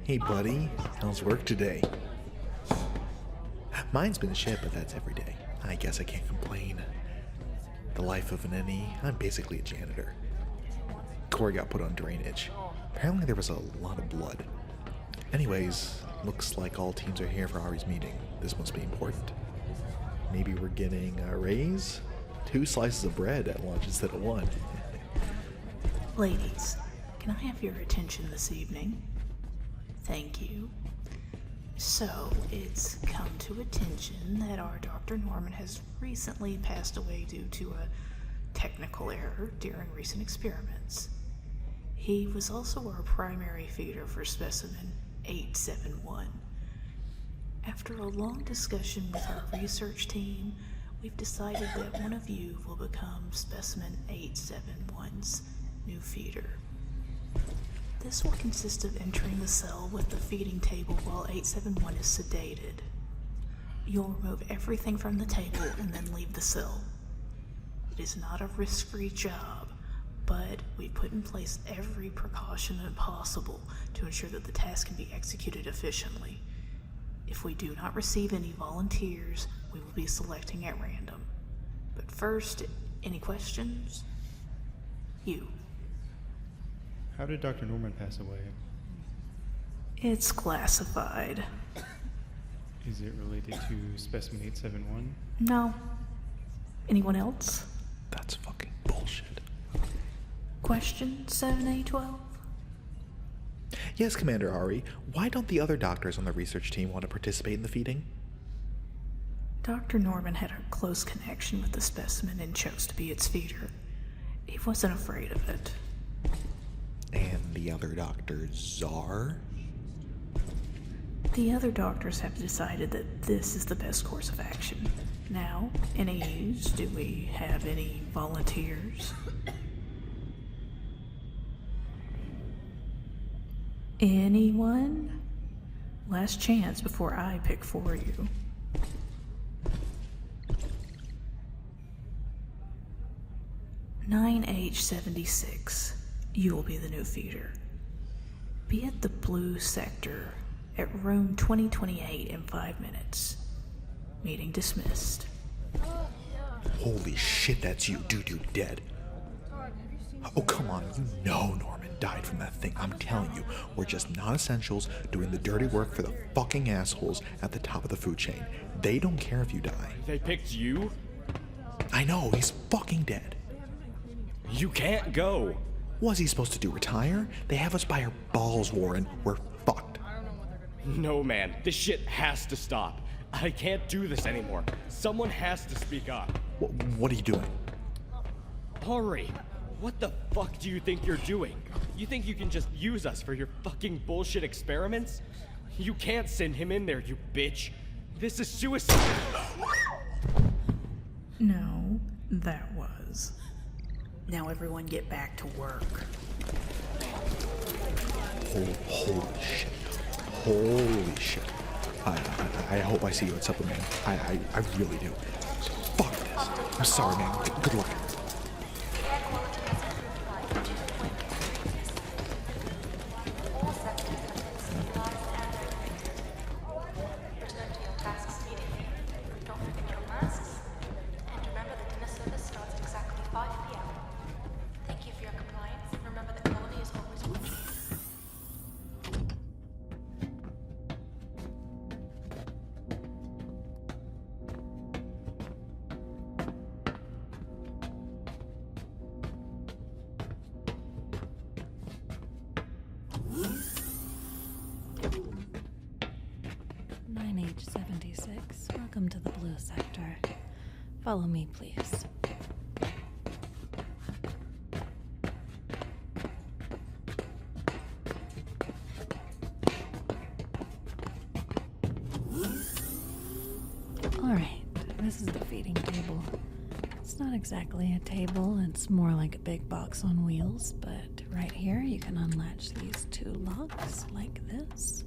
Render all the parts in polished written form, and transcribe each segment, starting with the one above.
Hey buddy, how's work today? Mine's been shit, but that's every day. I guess I can't complain. The life of an NE, I'm basically a janitor. Corey got put on drainage. Apparently there was a lot of blood. Anyways, looks like all teams are here for Ari's meeting. This must be important. Maybe we're getting a raise? 2 slices of bread at lunch instead of 1. Ladies, can I have your attention this evening? Thank you. So, it's come to attention that our Dr. Norman has recently passed away due to a technical error during recent experiments. He was also our primary feeder for specimen 871. After a long discussion with our research team, we've decided that one of you will become specimen 871's new feeder. This will consist of entering the cell with the feeding table while 871 is sedated. You'll remove everything from the table and then leave the cell. It is not a risk-free job, but we put in place every precaution possible to ensure that the task can be executed efficiently. If we do not receive any volunteers, we will be selecting at random. But first, any questions? You. How did Dr. Norman pass away? It's classified. Is it related to specimen 871? No. Anyone else? That's fucking bullshit. Question 7A12? Yes, Commander Ari. Why don't the other doctors on the research team want to participate in the feeding? Dr. Norman had a close connection with the specimen and chose to be its feeder. He wasn't afraid of it. And the other doctors are? The other doctors have decided that this is the best course of action. Now, NAUs, do we have any volunteers? Anyone? Last chance before I pick for you. (9H76). You will be the new feeder. Be at the blue sector at room 2028 in 5 minutes. Meeting dismissed. Holy shit, that's you, dude, dead. Oh, come on, you know Norman died from that thing. I'm telling you, we're just not essentials doing the dirty work for the fucking assholes at the top of the food chain. They don't care if you die. They picked you? I know, he's fucking dead. You can't go. Was he supposed to do, retire? They have us by our balls, Warren. We're fucked. No, man. This shit has to stop. I can't do this anymore. Someone has to speak up. What are you doing? Ari, what the fuck do you think you're doing? You think you can just use us for your fucking bullshit experiments? You can't send him in there, you bitch. This is suicide. No, that was. Now everyone get back to work. Holy shit. Holy shit. I hope I see you at supper, man. I really do. Fuck this. I'm sorry, man. Good luck. Welcome to the blue sector. Follow me, please. Alright, this is the feeding table. It's not exactly a table, it's more like a big box on wheels, but right here you can unlatch these 2 locks like this.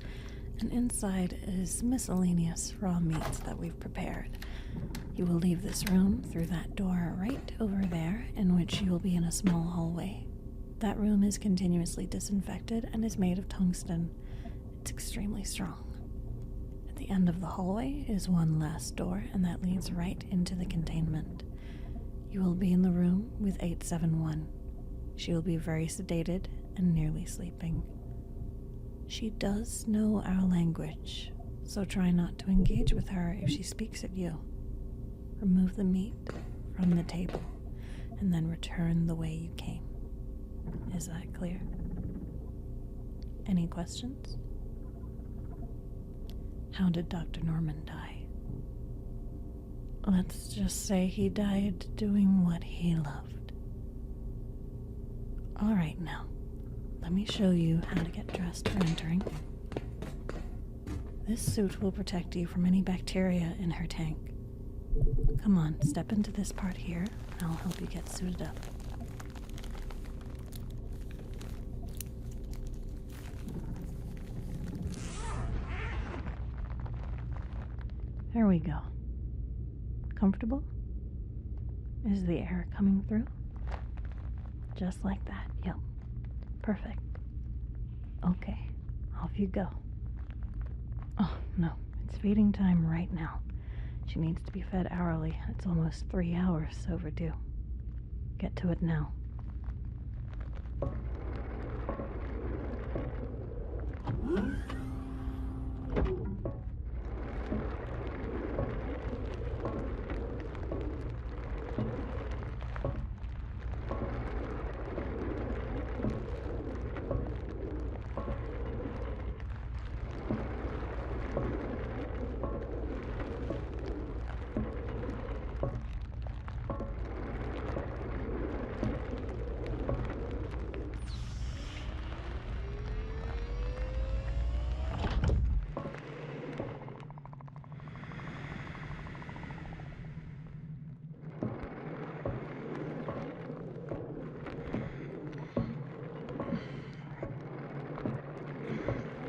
And inside is miscellaneous raw meats that we've prepared. You will leave this room through that door right over there, in which you will be in a small hallway. That room is continuously disinfected and is made of tungsten. It's extremely strong. At the end of the hallway is one last door, and that leads right into the containment. You will be in the room with 871. She will be very sedated and nearly sleeping. She does know our language, so try not to engage with her if she speaks at you. Remove the meat from the table, and then return the way you came. Is that clear? Any questions? How did Dr. Norman die? Let's just say he died doing what he loved. All right, now, let me show you how to get dressed for entering. This suit will protect you from any bacteria in her tank. Come on, step into this part here, and I'll help you get suited up. There we go. Comfortable? Is the air coming through? Just like that, yep. Perfect. Okay, off you go. Oh, no, it's feeding time right now. She needs to be fed hourly. It's almost 3 hours overdue. Get to it now.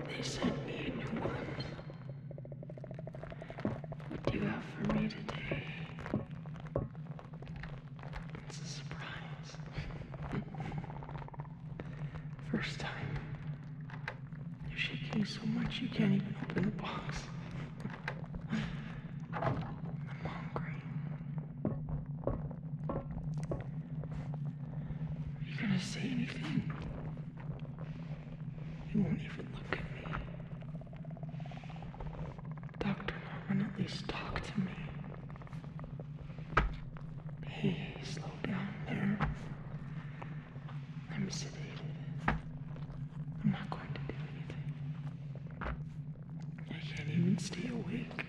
They sent me a new one. What do you have for me today? It's a surprise. First time. You're shaking so much you can't even open the box. I'm hungry. Are you gonna say anything? You won't even look at me. Dr. Norman, at least talk to me. Hey, slow down there. I'm sedated. I'm not going to do anything. I can't even stay awake.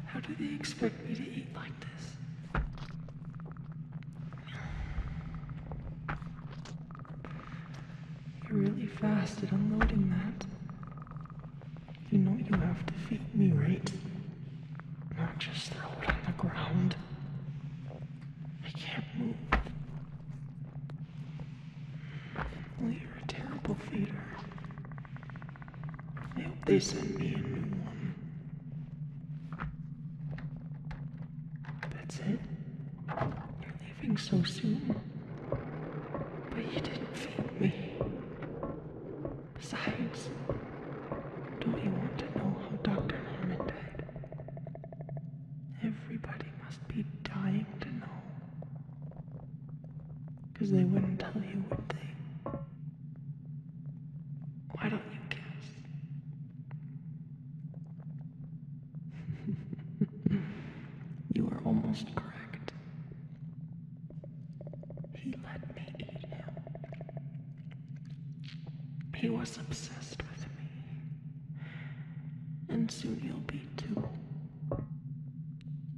How do they expect me to eat like this? You're really fast at unloading that. You know you have to feed me, right? Not just throw it on the ground. I can't move. Well, you're a terrible feeder. I hope they send me a new one. That's it? You're leaving so soon. But you didn't feed me. Besides, don't you want to know how Dr. Norman died? Everybody must be dying to know. Because they wouldn't tell you, would they? Why don't you guess? You are almost correct. He let me eat him. He was obsessed with me. And soon you'll be too.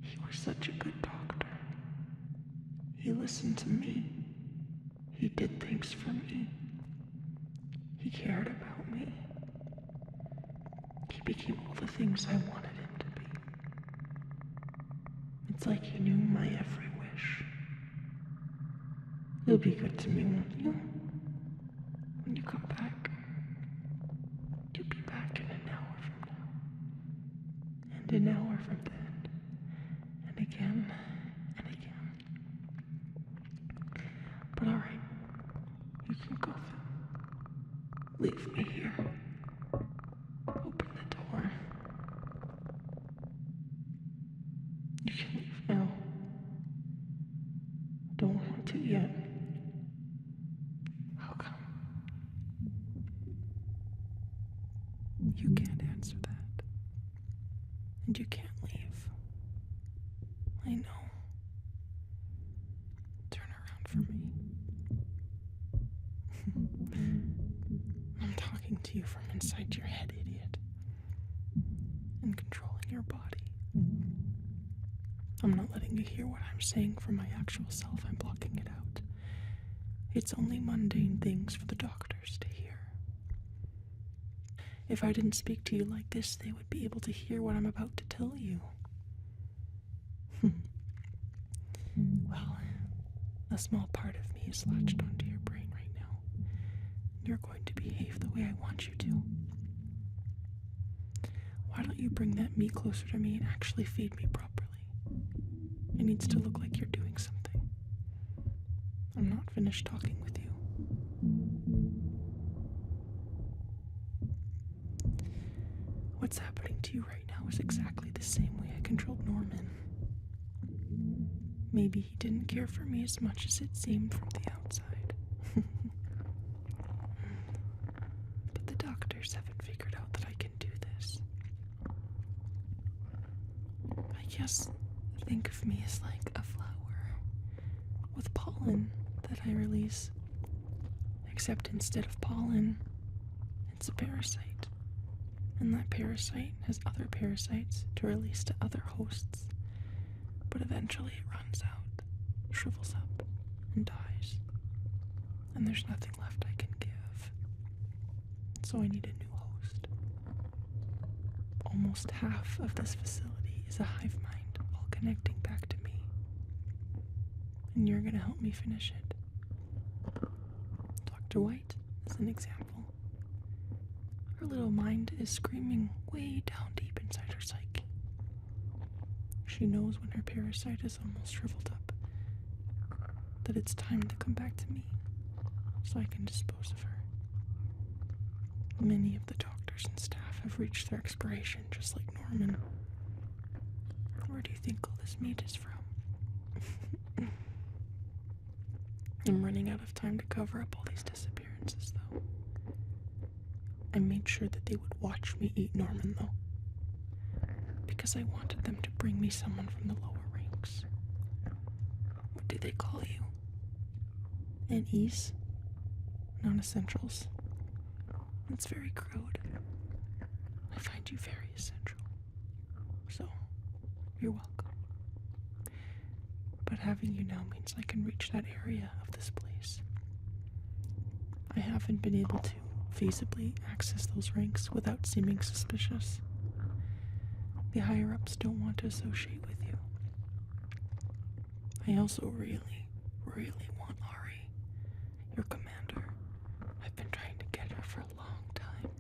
He was such a good doctor. He listened to me. He did things for me. He cared about me. He became all the things I wanted him to be. It's like he knew my every wish. You'll be good to me, won't you? When you come back. You'll be back in an hour from now. And from that. And again, and again. But alright, you can go then. Leave me here. Open the door. You can leave now. Don't want to yet. How come? You can't answer that. And you can't leave. I know. Turn around for me. I'm talking to you from inside your head, idiot. And controlling your body. I'm not letting you hear what I'm saying from my actual self. I'm blocking it out. It's only mundane things for the doctors to hear. If I didn't speak to you like this, they would be able to hear what I'm about to tell you. Well, a small part of me is latched onto your brain right now. You're going to behave the way I want you to. Why don't you bring that meat closer to me and actually feed me properly? It needs to look like you're doing something. I'm not finished talking with you. What's happening to you right now is exactly the same way I controlled Norman. Maybe he didn't care for me as much as it seemed from the outside. But the doctors haven't figured out that I can do this. I guess think of me as like a flower with pollen that I release. Except instead of pollen, it's a parasite. And that parasite has other parasites to release to other hosts. But eventually it runs out, shrivels up, and dies. And there's nothing left I can give. So I need a new host. Almost half of this facility is a hive mind, all connecting back to me. And you're gonna help me finish it. Dr. White is an example. Her little mind is screaming way down deep inside her psyche. She knows when her parasite is almost shriveled up, that it's time to come back to me, so I can dispose of her. Many of the doctors and staff have reached their expiration, just like Norman. Where do you think all this meat is from? I'm running out of time to cover up all these disappearances, though. I made sure that they would watch me eat Norman, though. Because I wanted them to bring me someone from the lower ranks. What do they call you? NEs? Non-essentials? It's very crude. I find you very essential. So, you're welcome. But having you now means I can reach that area of this place. I haven't been able to feasibly access those ranks without seeming suspicious. The higher-ups don't want to associate with you. I also really, really want Reye, your commander. I've been trying to get her for a long time.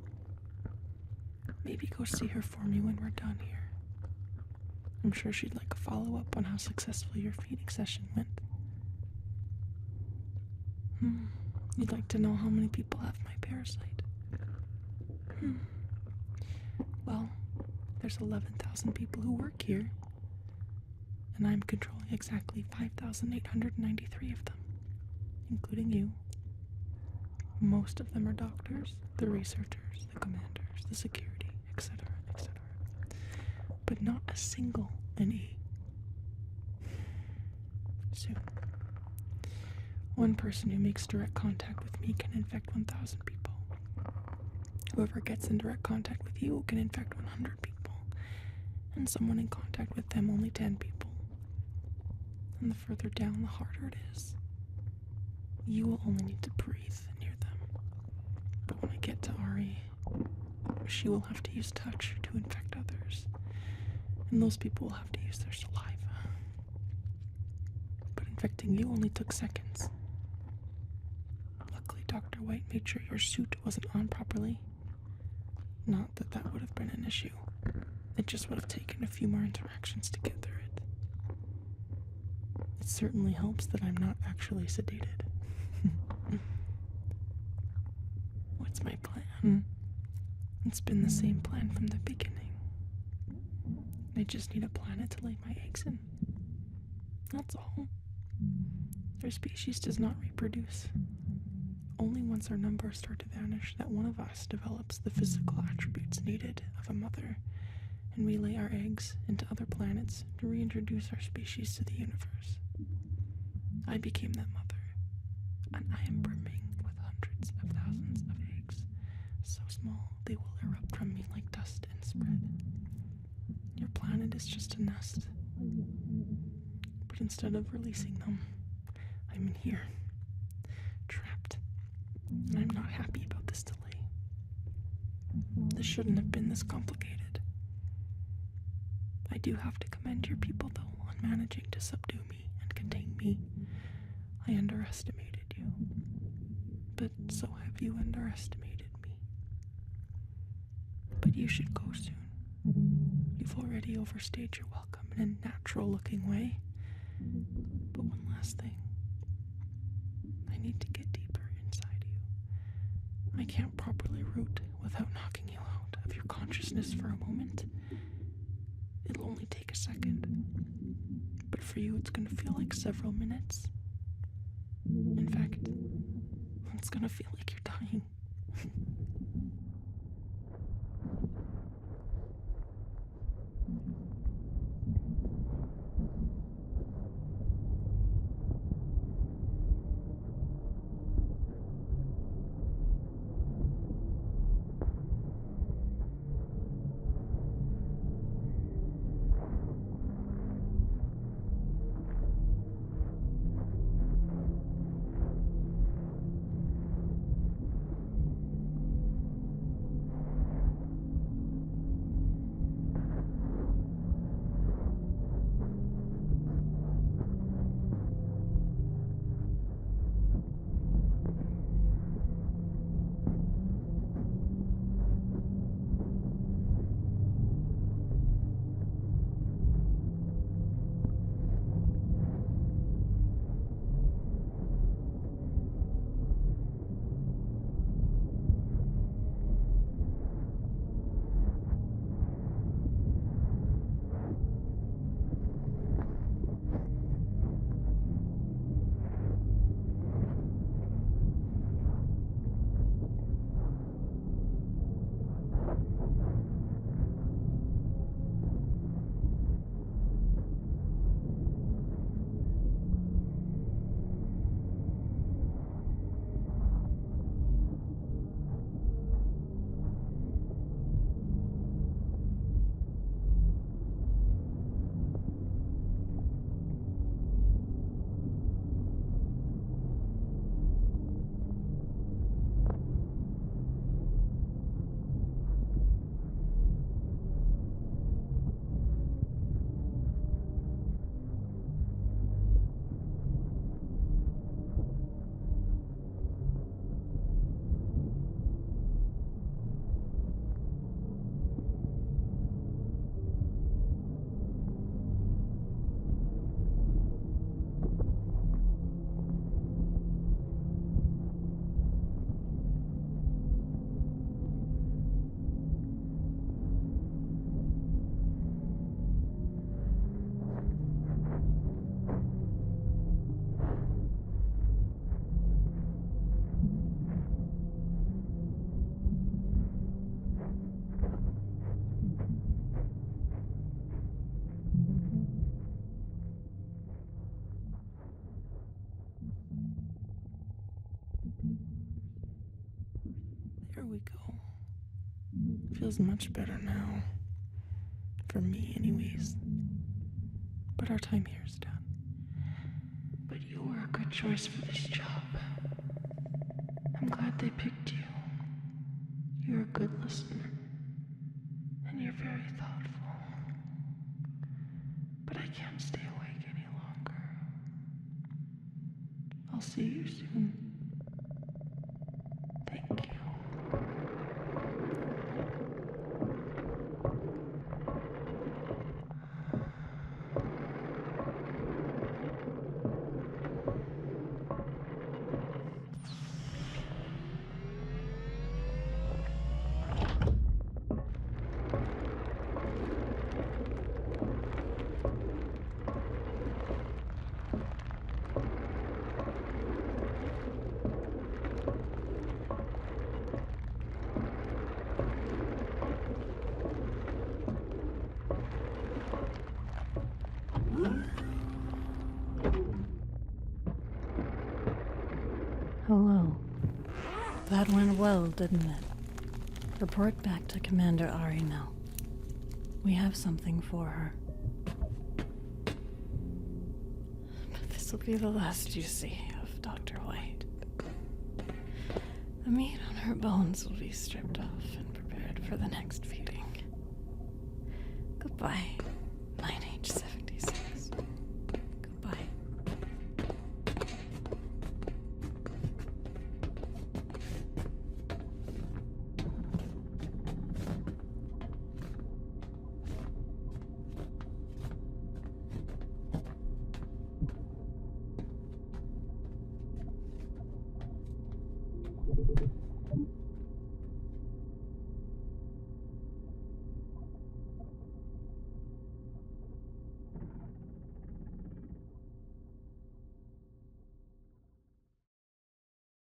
Maybe go see her for me when we're done here. I'm sure she'd like a follow-up on how successful your feeding session went. You'd like to know how many people have my parasite? Well, there's 11,000 people who work here, and I'm controlling exactly 5,893 of them, including you. Most of them are doctors, the researchers, the commanders, the security, etc., etc. But not a single NE. Soon. One person who makes direct contact with me can infect 1,000 people. Whoever gets in direct contact with you can infect 100 people. And someone in contact with them only 10 people. And the further down, the harder it is. You will only need to breathe near them. But when I get to Reye, she will have to use touch to infect others. And those people will have to use their saliva. But infecting you only took seconds. Luckily, Dr. White made sure your suit wasn't on properly. Not that that would have been an issue. It just would have taken a few more interactions to get through it. It certainly helps that I'm not actually sedated. What's my plan? It's been the same plan from the beginning. I just need a planet to lay my eggs in. That's all. Our species does not reproduce. Only once our numbers start to vanish that one of us develops the physical attributes needed of a mother, and we lay our eggs into other planets to reintroduce our species to the universe. I became that mother, and I am brimming with hundreds of thousands of eggs, so small they will erupt from me like dust and spread. Your planet is just a nest, but instead of releasing them, I'm in here, trapped, and I'm not happy about this delay. This shouldn't have been this complicated. I do have to commend your people, though, on managing to subdue me and contain me. I underestimated you, but so have you underestimated me. But you should go soon. You've already overstayed your welcome in a natural-looking way. But one last thing. I need to get deeper inside you. I can't properly root without knocking you out of your consciousness for a moment. It'll only take a second. But for you, it's gonna feel like several minutes. In fact, it's gonna feel like you're dying. There we go. Feels much better now. For me, anyways. But our time here is done. But you were a good choice for this job. I'm glad they picked you. You're a good listener. And you're very thoughtful. But I can't stay awake any longer. I'll see you soon. Thank you. Hello. That went well, didn't it? Report back to Commander Ari now. We have something for her. But this will be the last you see of Dr. White. The meat on her bones will be stripped off and prepared for the next feeding. Goodbye, 9H76. Goodbye.